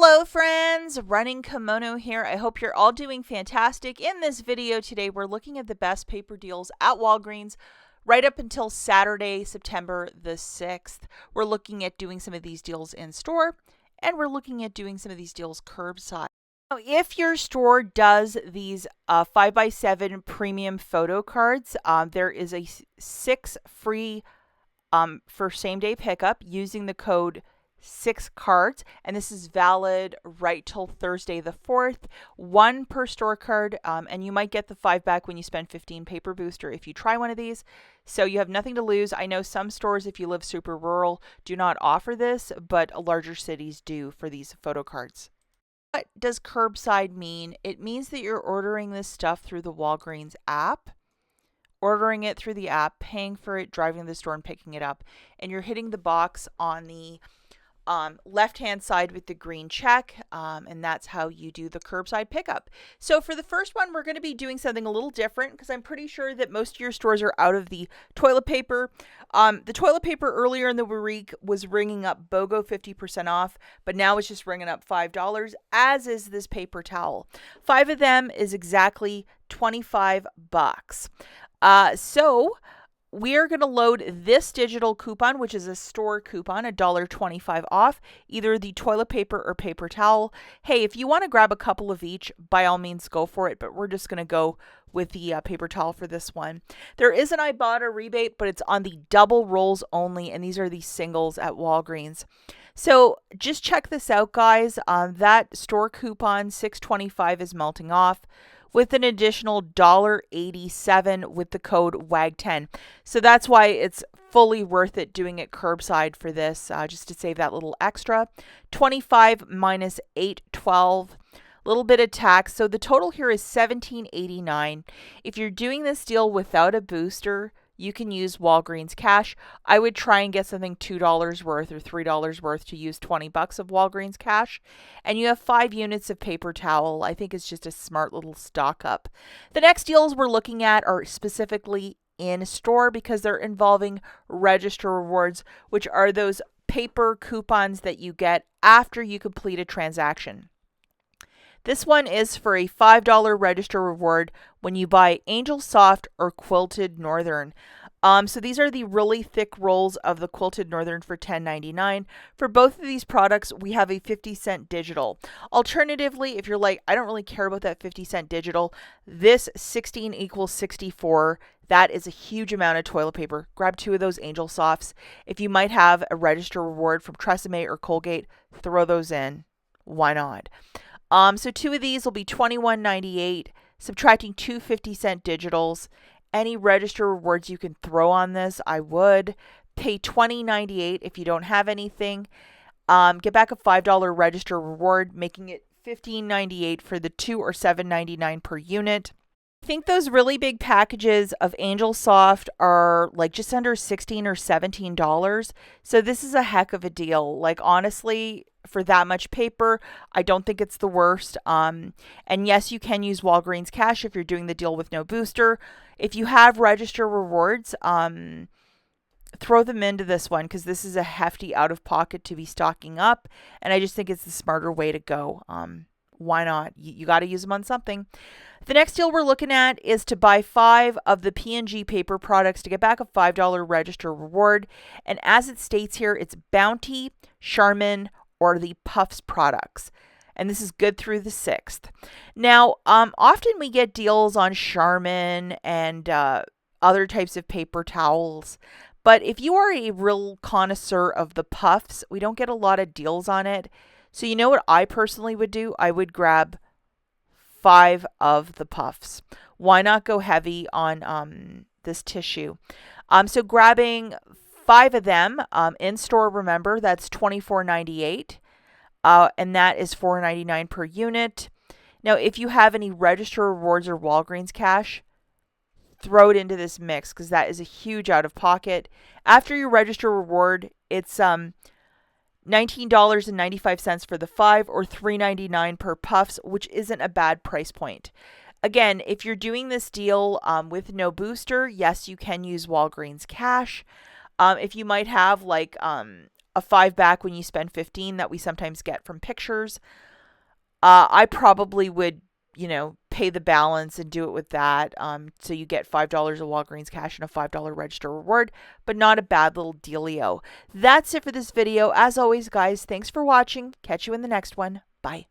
Hello friends, Running Kimono here. I hope you're all doing fantastic. In this video today, we're looking at the best paper deals at Walgreens right up until Saturday, September the 6th. We're looking at doing some of these deals in store, and we're looking at doing some of these deals curbside. Now, if your store does these 5x7 premium photo cards, there is a 6 free for same-day pickup using the code 6cards, and this is valid right till Thursday the 4th. 1 per store card, and you might get the 5 back when you spend 15 paper booster if you try one of these. So you have nothing to lose. I know some stores, if you live super rural, do not offer this, but larger cities do for these photo cards. What does curbside mean? It means that you're ordering this stuff through the Walgreens app, ordering it through the app, paying for it, driving to the store and picking it up, and you're hitting the box on the left-hand side with the green check, and that's how you do the curbside pickup. So for the first one, we're going to be doing something a little different because I'm pretty sure that most of your stores are out of the toilet paper. The toilet paper earlier in the week was ringing up BOGO 50% off, but now it's just ringing up $5, as is this paper towel. 5 of them is exactly $25. So we are going to load this digital coupon, which is a store coupon, $1.25 off, either the toilet paper or paper towel. Hey, if you want to grab a couple of each, by all means go for it, but we're just going to go with the paper towel for this one. There is an IBOTTA rebate, but it's on the double rolls only, and these are the singles at Walgreens. So just check this out, guys. That store coupon, $6.25, is melting off with an additional $1.87 with the code WAG10. So that's why it's fully worth it doing it curbside for this, just to save that little extra. 25 minus 812, a little bit of tax. So the total here is $17.89. If you're doing this deal without a booster, you can use Walgreens cash. I would try and get something $2 worth or $3 worth to use $20 of Walgreens cash. And you have 5 units of paper towel. I think it's just a smart little stock up. The next deals we're looking at are specifically in store because they're involving register rewards, which are those paper coupons that you get after you complete a transaction. This one is for a $5 register reward when you buy Angel Soft or Quilted Northern. So these are the really thick rolls of the Quilted Northern for $10.99. For both of these products, we have a 50-cent digital. Alternatively, if you're like, I don't really care about that 50-cent digital, this 16 equals 64. That is a huge amount of toilet paper. Grab 2 of those Angel Softs. If you might have a register reward from Tresemme or Colgate, throw those in. Why not? So 2 of these will be $21.98, subtracting 2 50-cent digitals. Any register rewards you can throw on this, I would. Pay $20.98 if you don't have anything. Get back a $5 register reward, making it $15.98 for the 2 or $7.99 per unit. I think those really big packages of Angel Soft are like just under $16 or $17. So this is a heck of a deal. Like, honestly, for that much paper, I don't think it's the worst. And yes, you can use Walgreens cash if you're doing the deal with no booster. If you have register rewards, throw them into this one because this is a hefty out of pocket to be stocking up. And I just think it's the smarter way to go. Why not? You got to use them on something. The next deal we're looking at is to buy 5 of the P&G paper products to get back a $5 register reward. And as it states here, it's Bounty, Charmin, or the Puffs products. And this is good through the 6th. Now, often we get deals on Charmin and other types of paper towels. But if you are a real connoisseur of the Puffs, we don't get a lot of deals on it. So you know what I personally would do? I would grab 5 of the Puffs. Why not go heavy on this tissue? So grabbing 5 of them in store, remember, that's $24.98. And that is $4.99 per unit. Now, if you have any register rewards or Walgreens cash, throw it into this mix because that is a huge out of pocket. After your register reward, it's $19.95 for the 5 or $3.99 per Puffs, which isn't a bad price point. Again, if you're doing this deal with no booster, yes, you can use Walgreens cash. If you might have like a 5 back when you spend 15 that we sometimes get from pictures. I probably would, pay the balance and do it with that. So you get $5 of Walgreens cash and a $5 register reward, but not a bad little dealio. That's it for this video. As always, guys, thanks for watching. Catch you in the next one. Bye.